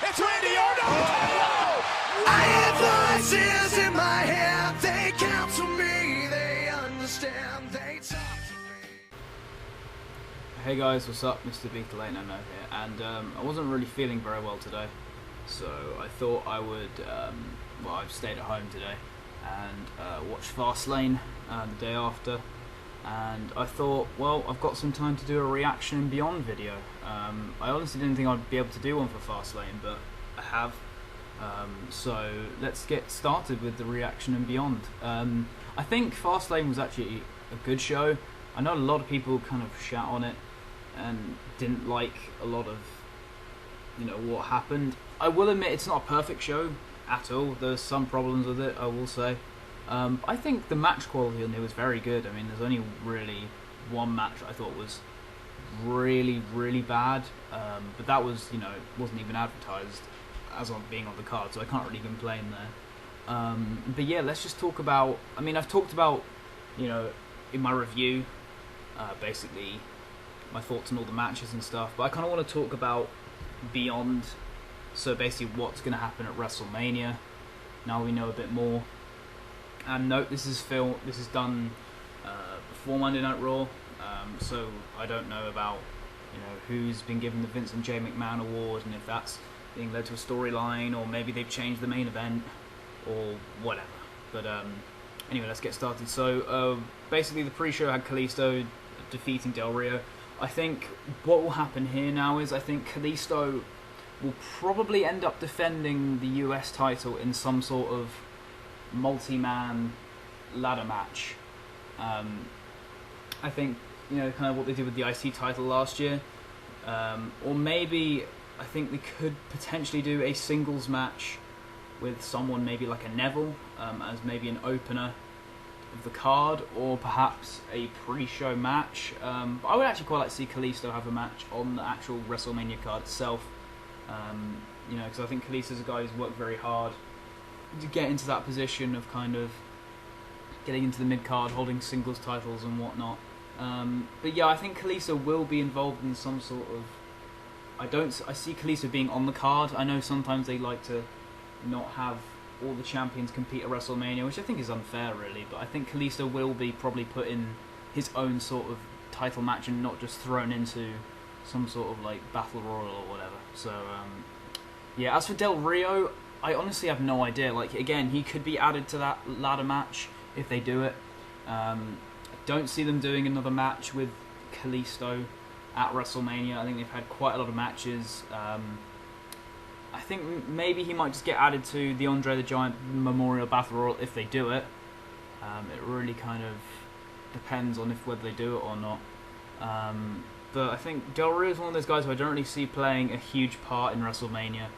It's Randy Orton. Oh. I have voices in my head. They counsel me. They understand. They talk to me. Hey guys, what's up? Mr. Beetle 890 here, and I wasn't really feeling very well today, so I thought I would, well, I've stayed at home today and watched Fastlane the day after, and I thought, well, I've got some time to do a reaction and beyond video. I honestly didn't think I'd be able to do one for Fastlane, but I have, so let's get started with the reaction and beyond. I think Fastlane was actually a good show. I know a lot of people kind of shout on it and didn't like a lot of, you know, what happened. I will admit it's not a perfect show at all. There's some problems with it, I will say. I think the match quality on it was very good. I mean, there's only really one match I thought was really, really bad, but that was, you know, wasn't even advertised as on being on the card, so I can't really complain there. But yeah, let's just talk about, I mean, I've talked about, you know, in my review, basically my thoughts on all the matches and stuff, but I kind of want to talk about beyond, so basically what's going to happen at WrestleMania now we know a bit more. And note, this is done before Monday Night Raw, so I don't know about, you know, who's been given the Vince and J. McMahon award and if that's being led to a storyline, or maybe they've changed the main event or whatever. But anyway, let's get started. So basically the pre-show had Kalisto defeating Del Rio. I think what will happen here now is I think Kalisto will probably end up defending the US title in some sort of multi-man ladder match. I think, you know, kind of what they did with the IC title last year. Or maybe I think they could potentially do a singles match with someone maybe like a Neville as maybe an opener of the card, or perhaps a pre-show match. But I would actually quite like to see Kalisto have a match on the actual WrestleMania card itself. You know, because I think Kalisto's a guy who's worked very hard to get into that position of kind of getting into the mid-card, holding singles titles and whatnot. But yeah, I think Kalisto will be involved in some sort of... I see Kalisto being on the card. I know sometimes they like to not have all the champions compete at WrestleMania, which I think is unfair, really. But I think Kalisto will be probably put in his own sort of title match and not just thrown into some sort of like battle royal or whatever. So yeah, as for Del Rio, I honestly have no idea. Like, again, he could be added to that ladder match if they do it. I don't see them doing another match with Kalisto at WrestleMania. I think they've had quite a lot of matches. I think maybe he might just get added to the Andre the Giant Memorial Battle Royal if they do it. It really kind of depends on whether they do it or not. But I think Del Rio is one of those guys who I don't really see playing a huge part in WrestleMania.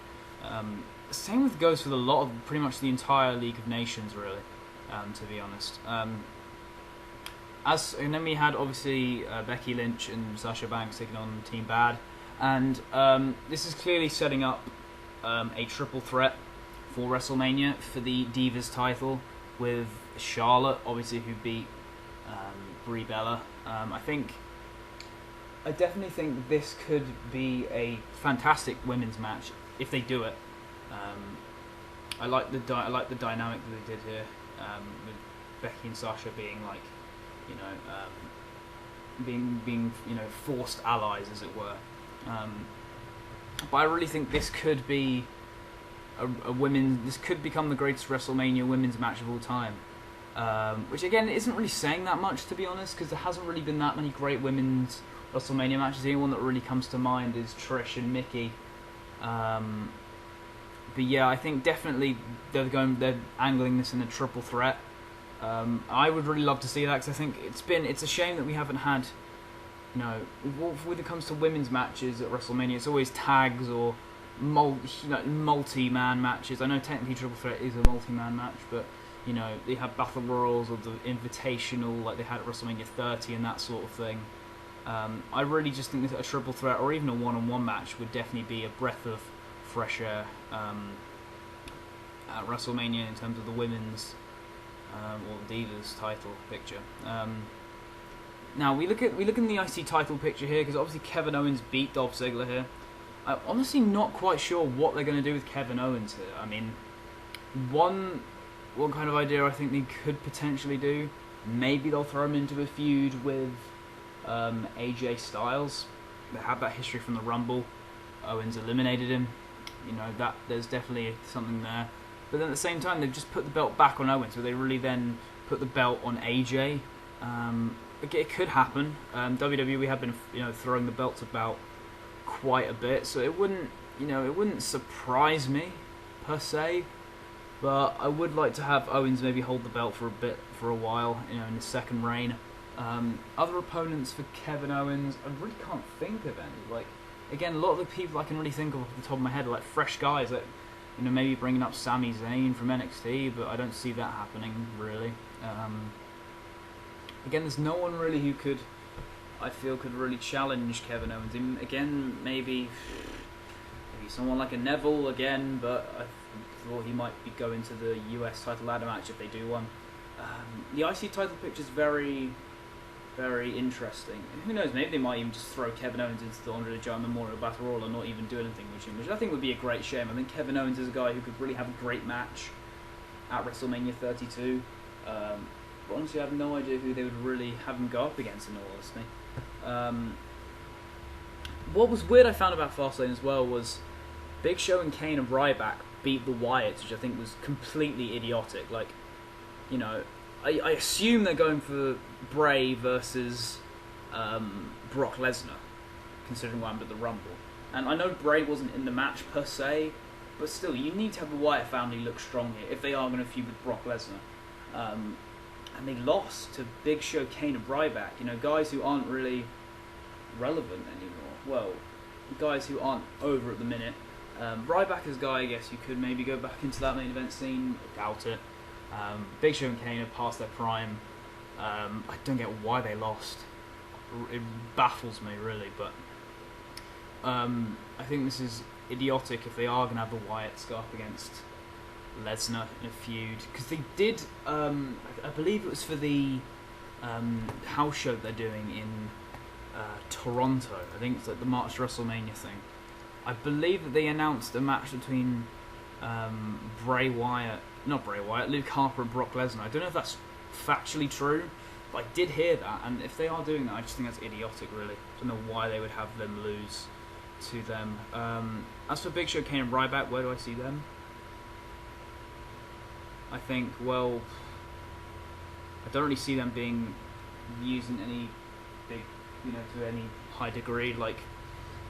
Same with goes for a lot of pretty much the entire League of Nations, really, to be honest. And then we had obviously Becky Lynch and Sasha Banks taking on Team Bad, and this is clearly setting up a triple threat for WrestleMania for the Divas title, with Charlotte, obviously, who beat Brie Bella. I definitely think this could be a fantastic women's match if they do it. I like the dynamic that they did here, with Becky and Sasha being like, you know, being you know, forced allies, as it were. But I really think this could be this could become the greatest WrestleMania women's match of all time. Which again isn't really saying that much, to be honest, because there hasn't really been that many great women's WrestleMania matches. The only one that really comes to mind is Trish and Mickey. But yeah, I think definitely they're angling this in a triple threat. I would really love to see that, because I think it's a shame that we haven't had, you know, when it comes to women's matches at WrestleMania, it's always tags or multi-man matches. I know technically triple threat is a multi-man match, but you know, they have battle royals or the invitational like they had at WrestleMania 30 and that sort of thing. I really just think that a triple threat or even a one-on-one match would definitely be a breath of fresh air at WrestleMania in terms of the women's or Divas title picture. Now we look in the IC title picture here, because obviously Kevin Owens beat Dolph Ziggler here. I'm honestly not quite sure what they're going to do with Kevin Owens here. I mean, one kind of idea I think they could potentially do, maybe they'll throw him into a feud with AJ Styles. They have that history from the Rumble. Owens eliminated him. You know, that there's definitely something there. But then at the same time, they've just put the belt back on Owens, so they really then put the belt on AJ. It could happen. WWE have been, throwing the belts about quite a bit, so it wouldn't surprise me per se. But I would like to have Owens maybe hold the belt for a while, in his second reign. Other opponents for Kevin Owens, I really can't think of any. Like, again, a lot of the people I can really think of off the top of my head are like fresh guys, like, maybe bringing up Sami Zayn from NXT, but I don't see that happening really. Again, there's no one really who I feel could really challenge Kevin Owens. Again, maybe someone like a Neville again, but I thought he might be going to the US title ladder match if they do one. The IC title picture is very, very interesting. Who knows, maybe they might even just throw Kevin Owens into the Andre the Giant Memorial Battle Royal and not even do anything with him, which I think would be a great shame. I think Kevin Owens is a guy who could really have a great match at WrestleMania 32. But honestly, I have no idea who they would really have him go up against, in all honesty. What was weird I found about Fastlane as well was Big Show and Kane and Ryback beat the Wyatts, which I think was completely idiotic. Like, I assume they're going for Bray versus Brock Lesnar, considering what happened at the Rumble. And I know Bray wasn't in the match per se, but still, you need to have the Wyatt family look strong here if they are going to feud with Brock Lesnar. And they lost to Big Show, Kane and Ryback, guys who aren't really relevant anymore. Well, guys who aren't over at the minute. Ryback is a guy I guess you could maybe go back into that main event scene. I doubt it. Big Show and Kane are past their prime. I don't get why they lost. It baffles me really, but I think this is idiotic if they are going to have the Wyatts go up against Lesnar in a feud, because they did. I believe it was for the house show they're doing in Toronto. I think it's like the March to WrestleMania thing. I believe that they announced a match between Luke Harper and Brock Lesnar. I don't know if that's factually true, but I did hear that, and if they are doing that, I just think that's idiotic, really. I don't know why they would have them lose to them. As for Big Show, Kane and Ryback, where do I see them? I think, well, I don't really see them being used in any big, to any high degree. Like,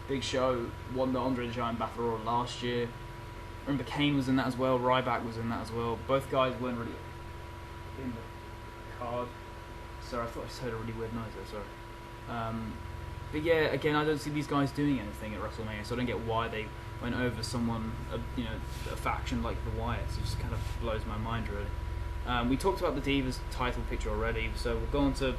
Big Show won the Andre the Giant Battle Royal last year. Remember, Kane was in that as well. Ryback was in that as well. Both guys weren't really in the card. Sorry, I thought I just heard a really weird noise there. Sorry. But yeah, again, I don't see these guys doing anything at WrestleMania, so I don't get why they went over someone, a faction like the Wyatts. It just kind of blows my mind, really. We talked about the Divas title picture already, so we'll go on to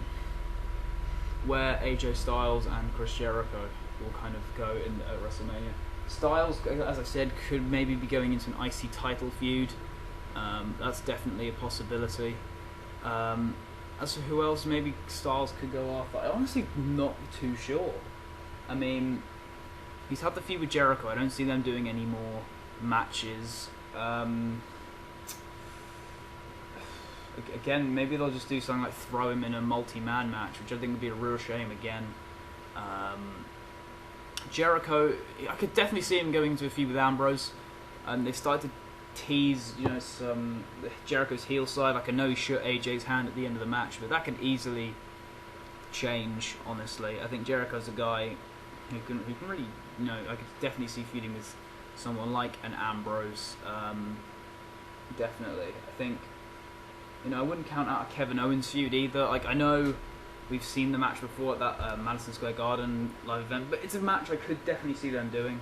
where AJ Styles and Chris Jericho will kind of go at WrestleMania. Styles, as I said, could maybe be going into an IC title feud. That's definitely a possibility. As for who else maybe Styles could go after, I'm honestly not too sure. I mean, he's had the feud with Jericho. I don't see them doing any more matches. Again, maybe they'll just do something like throw him in a multi-man match, which I think would be a real shame again. Jericho, I could definitely see him going into a feud with Ambrose. They've started to tease, some Jericho's heel side. Like, I know he shook AJ's hand at the end of the match, but that could easily change. Honestly, I think Jericho's a guy who can really, I could definitely see feuding with someone like an Ambrose. Definitely, I think. I wouldn't count out a Kevin Owens feud either. Like, I know we've seen the match before at that Madison Square Garden live event, but it's a match I could definitely see them doing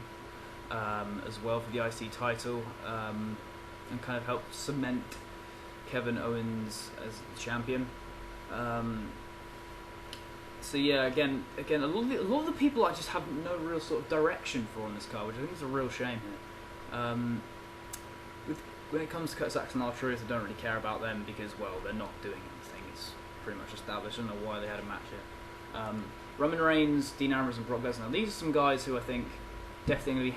as well for the IC title, and kind of help cement Kevin Owens as champion. So yeah, again, a lot of the people I just have no real sort of direction for on this card, which I think is a real shame here. When it comes to Kurt Saxon and R-Truth, I don't really care about them because, well, they're not doing anything. It's pretty much established. I don't know why they had a match here. Roman Reigns, Dean Ambrose, and Brock Lesnar. These are some guys who I think definitely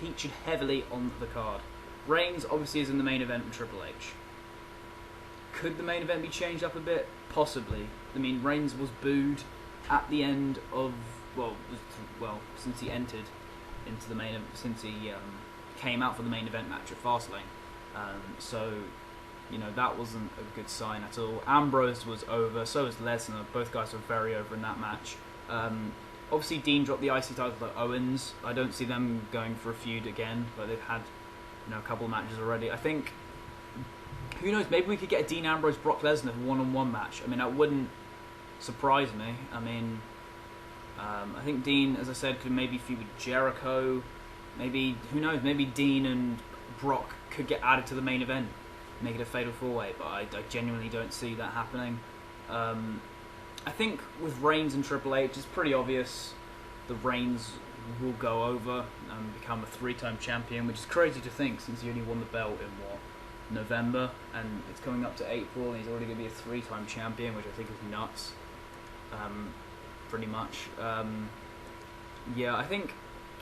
featured heavily on the card. Reigns obviously is in the main event with Triple H. Could the main event be changed up a bit? Possibly. I mean, Reigns was booed at the end of since he entered into the since he came out for the main event match at Fastlane. So, you know, that wasn't a good sign at all. Ambrose was over, so was Lesnar. Both guys were very over in that match. Obviously, Dean dropped the IC title to Owens. I don't see them going for a feud again, but they've had, you know, a couple of matches already. I think, who knows, maybe we could get a Dean Ambrose Brock Lesnar one-on-one match. I mean, that wouldn't surprise me. I mean, I think Dean, as I said, could maybe feud with Jericho. Maybe, who knows, maybe Dean and Brock could get added to the main event, make it a fatal four-way, but I genuinely don't see that happening. I think with Reigns and Triple H, it's pretty obvious the Reigns will go over and become a 3-time champion, which is crazy to think since he only won the belt in November, and it's coming up to April, and he's already going to be a 3-time champion, which I think is nuts. Pretty much. Yeah, I think,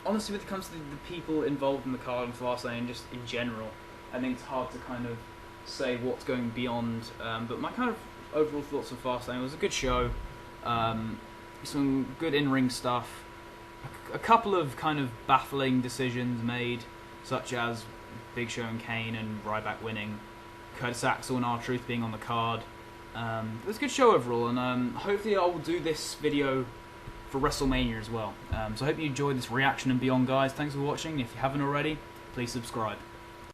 honestly, when it comes to the people involved in the card and Fastlane, and just in general, I think it's hard to kind of say what's going beyond. But my kind of overall thoughts on Fastlane was a good show, some good in-ring stuff, a couple of kind of baffling decisions made, such as Big Show and Kane and Ryback winning, Curtis Axel and R-Truth being on the card. It was a good show overall, and hopefully I will do this video for WrestleMania as well. So I hope you enjoyed this reaction and beyond, guys. Thanks for watching. If you haven't already, please subscribe.